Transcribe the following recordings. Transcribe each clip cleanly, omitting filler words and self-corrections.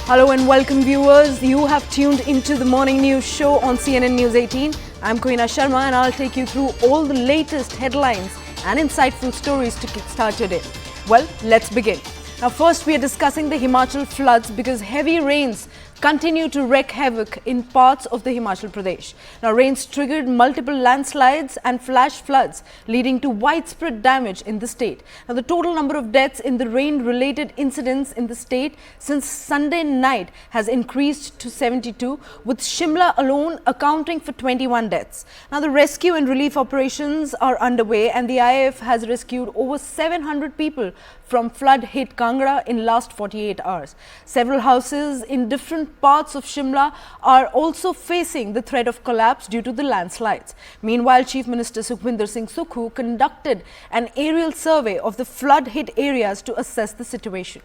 Hello and welcome viewers. You have tuned into the morning news show on CNN News 18. I'm Koina Sharma and I'll take you through all the latest headlines and insightful stories to kickstart your day. Well, let's begin. Now first we are discussing the Himachal floods because heavy rains continue to wreak havoc in parts of the Himachal Pradesh. Now rains triggered multiple landslides and flash floods leading to widespread damage in the state. Now the total number of deaths in the rain related incidents in the state since Sunday night has increased to 72, with Shimla alone accounting for 21 deaths. Now the rescue and relief operations are underway and the IAF has rescued over 700 people from flood-hit Kangra in last 48 hours. Several houses in different parts of Shimla are also facing the threat of collapse due to the landslides. Meanwhile, Chief Minister Sukhwinder Singh Sukhu conducted an aerial survey of the flood-hit areas to assess the situation.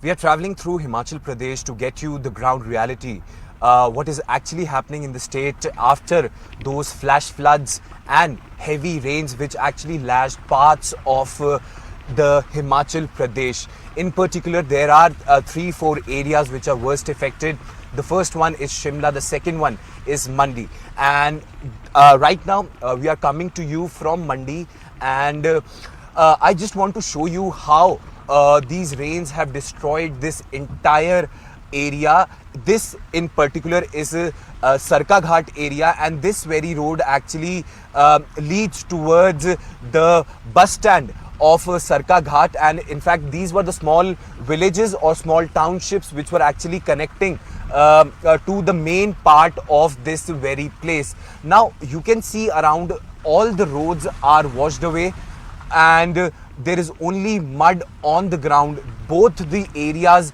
We are traveling through Himachal Pradesh to get you the ground reality. What is actually happening in the state after those flash floods and heavy rains which actually lashed parts of the Himachal Pradesh. In particular, there are 3-4 areas which are worst affected. The first one is Shimla, the second one is Mandi. And right now we are coming to you from Mandi, and I just want to show you how these rains have destroyed this entire area. This in particular is Sarka Ghat area, and this very road actually leads towards the bus stand of Sarka Ghat, and in fact these were the small villages or small townships which were actually connecting to the main part of this very place. Now you can see around all the roads are washed away and there is only mud on the ground. Both the areas,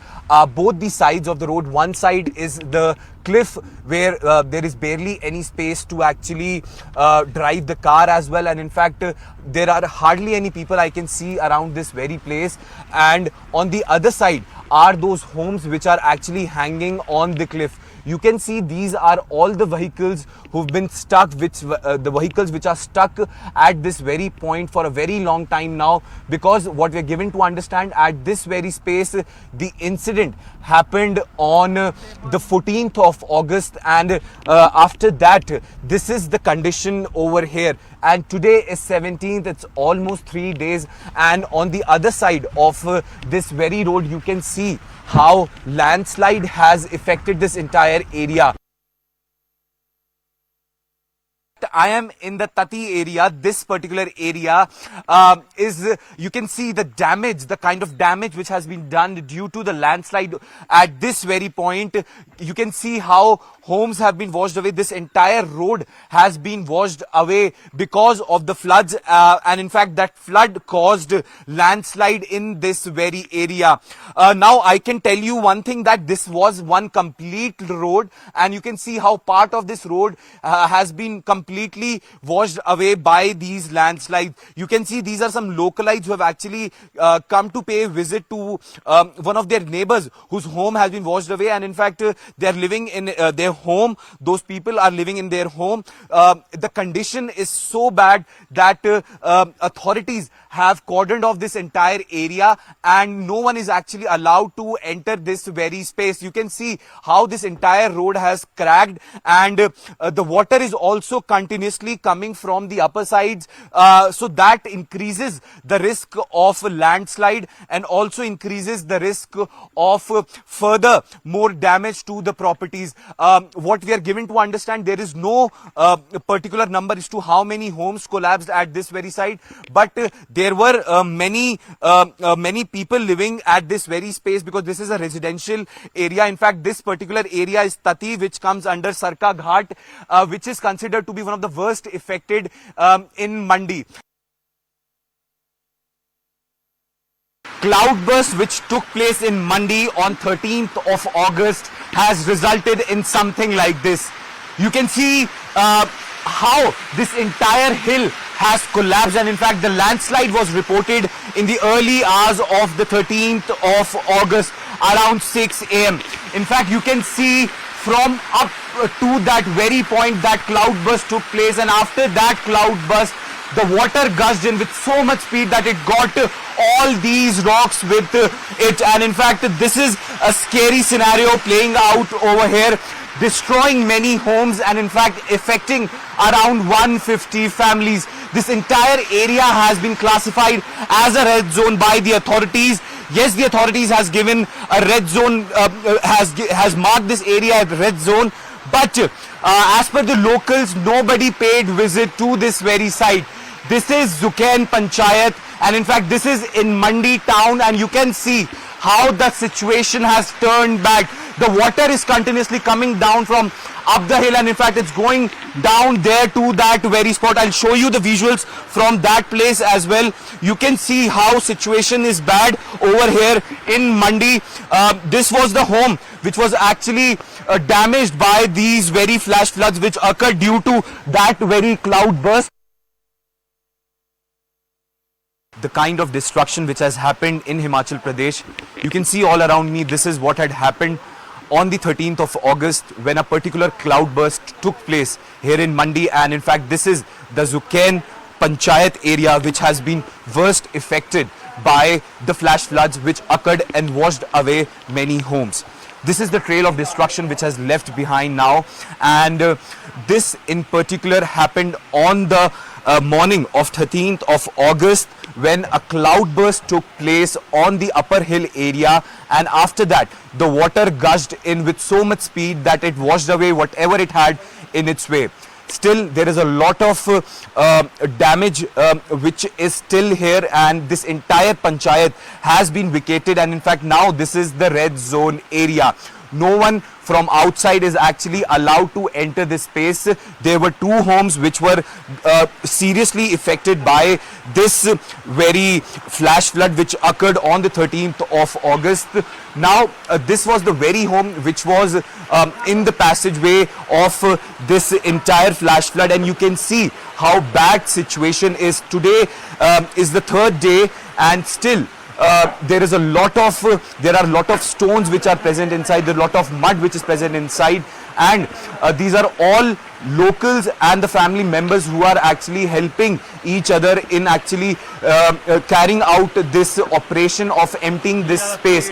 both the sides of the road, one side is the cliff where there is barely any space to actually drive the car as well, and in fact there are hardly any people I can see around this very place. And on the other side are those homes which are actually hanging on the cliff. You can see these are all the vehicles who've been stuck, the vehicles which are stuck at this very point for a very long time now, because what we're given to understand at this very space, the incident happened on the 14th of August, and after that this is the condition over here. And today is 17th, it's almost 3 days, and on the other side of this very road you can see how landslide has affected this entire area. I am in the Tati area. This particular area you can see the damage, the kind of damage which has been done due to the landslide at this very point. You can see how homes have been washed away. This entire road has been washed away because of the floods, and in fact that flood caused landslide in this very area. Now I can tell you one thing, that this was one complete road, and you can see how part of this road has been completely washed away by these landslides. You can see these are some localites who have actually come to pay a visit to one of their neighbors whose home has been washed away, and in fact they are living in their home. Those people are living in their home. The condition is so bad that authorities have cordoned off this entire area and no one is actually allowed to enter this very space. You can see how this entire road has cracked, and the water is also continuously coming from the upper sides, so that increases the risk of landslide and also increases the risk of further more damage to the properties. What we are given to understand, there is no particular number as to how many homes collapsed at this very site, but there were many people living at this very space because this is a residential area. In fact, this particular area is Tati, which comes under Sarka Ghat, which is considered to be one of the worst affected in Mandi. Cloudburst which took place in Mandi on 13th of August has resulted in something like this. You can see how this entire hill has collapsed, and in fact the landslide was reported in the early hours of the 13th of August around 6 a.m. In fact, you can see from up to that very point that cloudburst took place, and after that cloudburst the water gushed in with so much speed that it got all these rocks with it. And in fact, this is a scary scenario playing out over here, destroying many homes and in fact affecting around 150 families. This entire area has been classified as a red zone by the authorities. Yes, the authorities has given a red zone, has marked this area as red zone, but as per the locals, nobody paid visit to this very site. This is Zukain Panchayat, and in fact this is in Mandi town, and you can see how the situation has turned back. The water is continuously coming down from up the hill, and in fact it's going down there to that very spot. I'll show you the visuals from that place as well. You can see how situation is bad over here in Mandi. This was the home which was actually damaged by these very flash floods which occurred due to that very cloud burst. The kind of destruction which has happened in Himachal Pradesh, you can see all around me. This is what had happened on the 13th of August when a particular cloudburst took place here in Mandi, and in fact this is the Zukain Panchayat area which has been worst affected by the flash floods which occurred and washed away many homes. This is the trail of destruction which has left behind now, and this in particular happened on the morning of 13th of August when a cloudburst took place on the upper hill area, and after that the water gushed in with so much speed that it washed away whatever it had in its way. Still there is a lot of damage which is still here, and this entire panchayat has been vacated, and in fact now this is the red zone area. No one from outside is actually allowed to enter this space. There were 2 homes which were seriously affected by this very flash flood which occurred on the 13th of August. Now this was the very home which was in the passageway of this entire flash flood, and you can see how bad situation is. Today is the 3rd day, and still there are a lot of stones which are present inside, there are a lot of mud which is present inside, and these are all locals and the family members who are actually helping each other in actually carrying out this operation of emptying this space.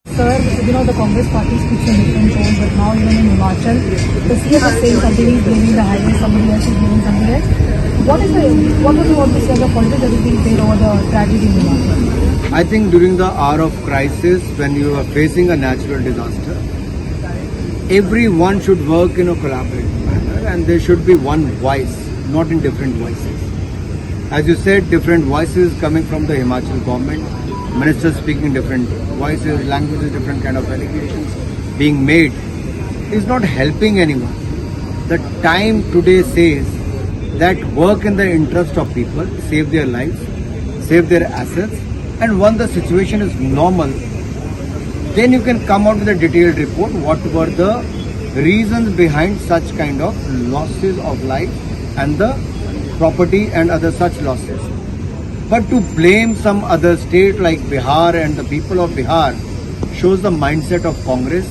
Sir, the Congress party speaks in different tones, but now even in Himachal, the same company is blaming the highway, somebody else is blaming somebody else. What would you want to say the politics that is being played over the tragedy in Himachal? I think during the hour of crisis, when you are facing a natural disaster, everyone should work in a collaborative manner, and there should be one voice, not in different voices. As you said, different voices coming from the Himachal government, ministers speaking different voices, languages, different kind of allegations being made is not helping anyone. The time today says that work in the interest of people, save their lives, save their assets, and when the situation is normal, then you can come out with a detailed report what were the reasons behind such kind of losses of life and the property and other such losses. But to blame some other state like Bihar and the people of Bihar shows the mindset of Congress.